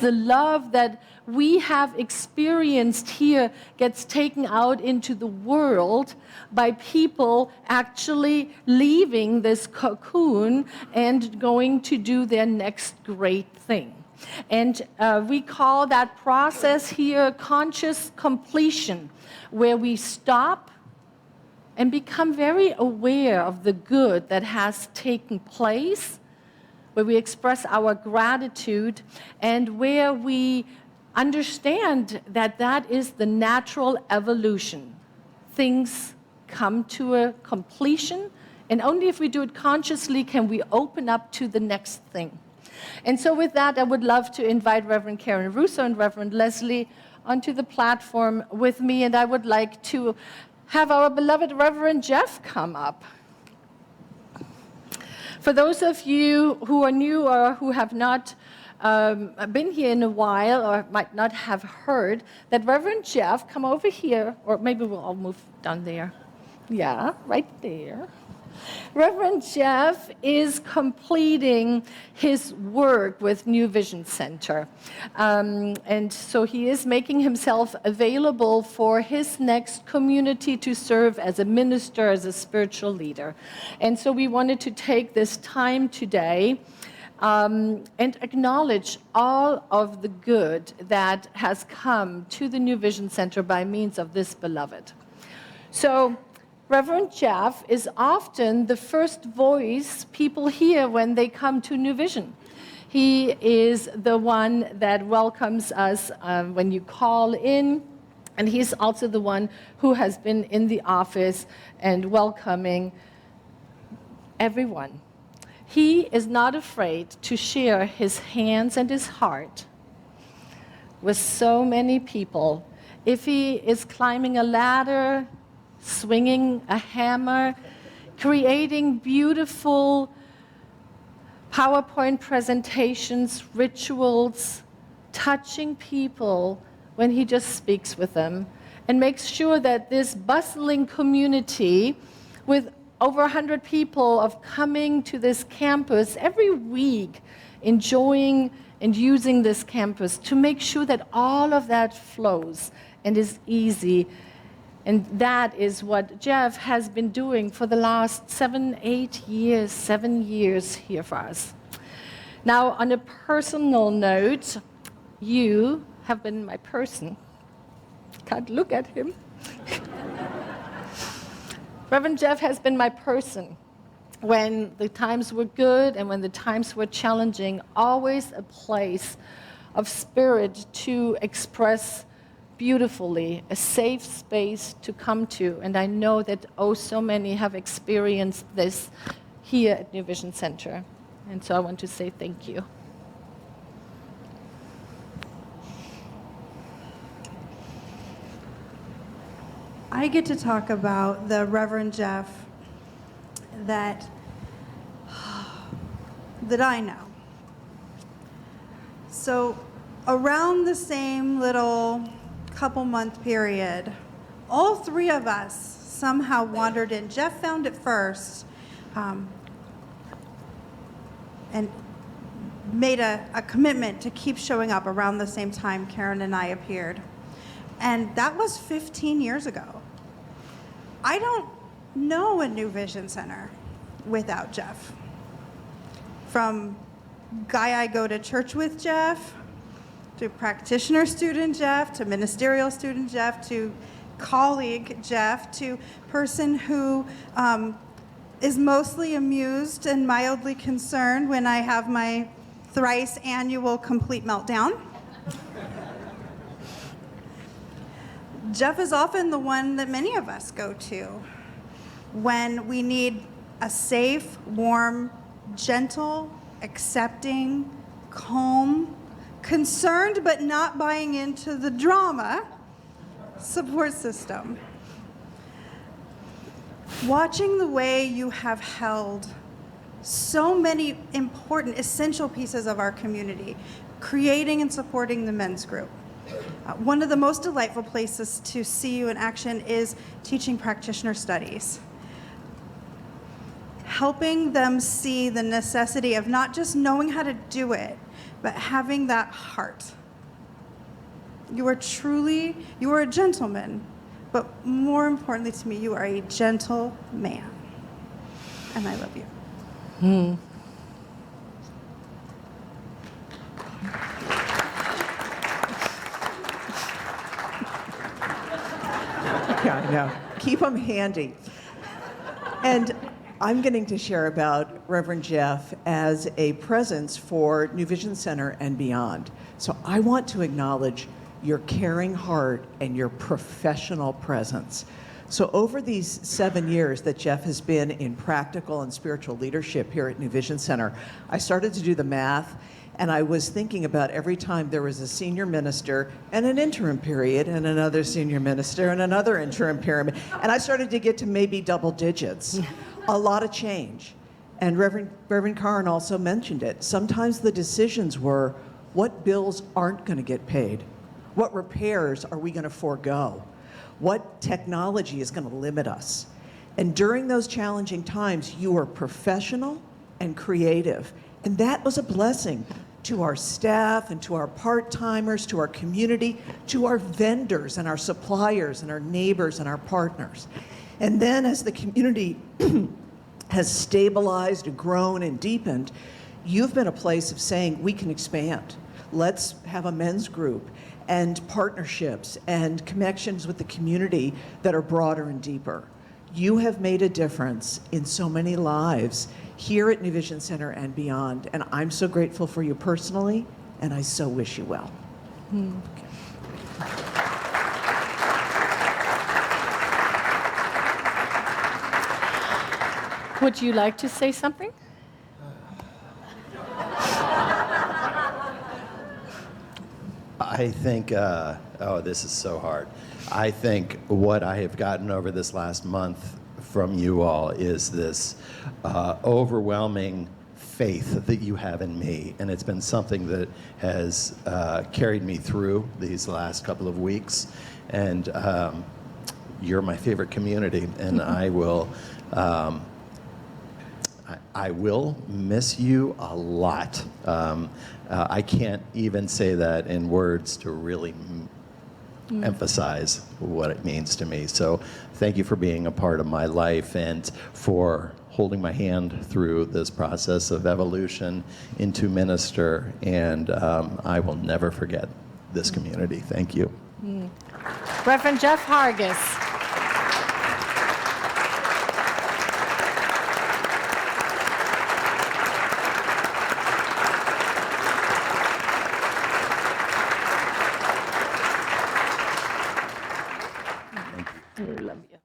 the love that we have experienced here gets taken out into the world by people actually leaving this cocoon and going to do their next great thing. And we call that process here conscious completion, where we stop and become very aware of the good that has taken place, where we express our gratitude, and where we understand that that is the natural evolution. Things come to a completion, and only if we do it consciously can we open up to the next thing. And so with that, I would love to invite Reverend Karen Russo and Reverend Leslie onto the platform with me, and I would like to have our beloved Reverend Jeff come up. For those of you who are new or who have not been here in a while or might not have heard, that Reverend Jeff, come over here, or maybe we'll all move down there. Yeah, right there. Reverend Jeff is completing his work with New Vision Center. And so he is making himself available for his next community to serve as a minister, as a spiritual leader. And so we wanted to take this time today and acknowledge all of the good that has come to the New Vision Center by means of this beloved. So Reverend Jeff is often the first voice people hear when they come to New Vision. He is the one that welcomes us when you call in, and he's also the one who has been in the office and welcoming everyone. He is not afraid to share his hands and his heart with so many people. If he is climbing a ladder, swinging a hammer, creating beautiful PowerPoint presentations, rituals, touching people when he just speaks with them, and makes sure that this bustling community with over 100 people of coming to this campus every week, enjoying and using this campus, to make sure that all of that flows and is easy. And that is what Jeff has been doing for the last 7 years here for us. Now, on a personal note, you have been my person. Can't look at him. Reverend Jeff has been my person when the times were good and when the times were challenging, always a place of spirit to express beautifully, a safe space to come to. And I know that so many have experienced this here at New Vision Center. And so I want to say thank you. I get to talk about the Reverend Jeff that I know. So around the same little couple-month period, all three of us somehow wandered in. Jeff found it first and made a commitment to keep showing up around the same time Karen and I appeared. And that was 15 years ago. I don't know a New Vision Center without Jeff. From guy I go to church with Jeff, to practitioner student Jeff, to ministerial student Jeff, to colleague Jeff, to person who is mostly amused and mildly concerned when I have my thrice annual complete meltdown. Jeff is often the one that many of us go to when we need a safe, warm, gentle, accepting, calm, concerned but not buying into the drama support system. Watching the way you have held so many important, essential pieces of our community, creating and supporting the men's group. One of the most delightful places to see you in action is teaching practitioner studies. Helping them see the necessity of not just knowing how to do it, but having that heart. You are a gentleman, but more importantly to me, you are a gentle man. And I love you. Yeah, I know. Keep them handy. And I'm getting to share about Reverend Jeff as a presence for New Vision Center and beyond. So I want to acknowledge your caring heart and your professional presence. So over these 7 years that Jeff has been in practical and spiritual leadership here at New Vision Center, I started to do the math, and I was thinking about every time there was a senior minister and an interim period and another senior minister and another interim period, and I started to get to maybe double digits. A lot of change. And Reverend Karin also mentioned it. Sometimes the decisions were, what bills aren't going to get paid? What repairs are we going to forego? What technology is going to limit us? And during those challenging times, you were professional and creative. And that was a blessing to our staff and to our part-timers, to our community, to our vendors and our suppliers and our neighbors and our partners. And then as the community has stabilized and grown and deepened, you've been a place of saying, we can expand. Let's have a men's group and partnerships and connections with the community that are broader and deeper. You have made a difference in so many lives here at New Vision Center and beyond, and I'm so grateful for you personally, and I so wish you well. Would you like to say something? I think, this is so hard. I think what I have gotten over this last month from you all is this overwhelming faith that you have in me. And it's been something that has carried me through these last couple of weeks. And you're my favorite community, and I will miss you a lot. I can't even say that in words to really emphasize what it means to me. So thank you for being a part of my life and for holding my hand through this process of evolution into minister. And I will never forget this community. Thank you. Reverend Jeff Hargis. I love you.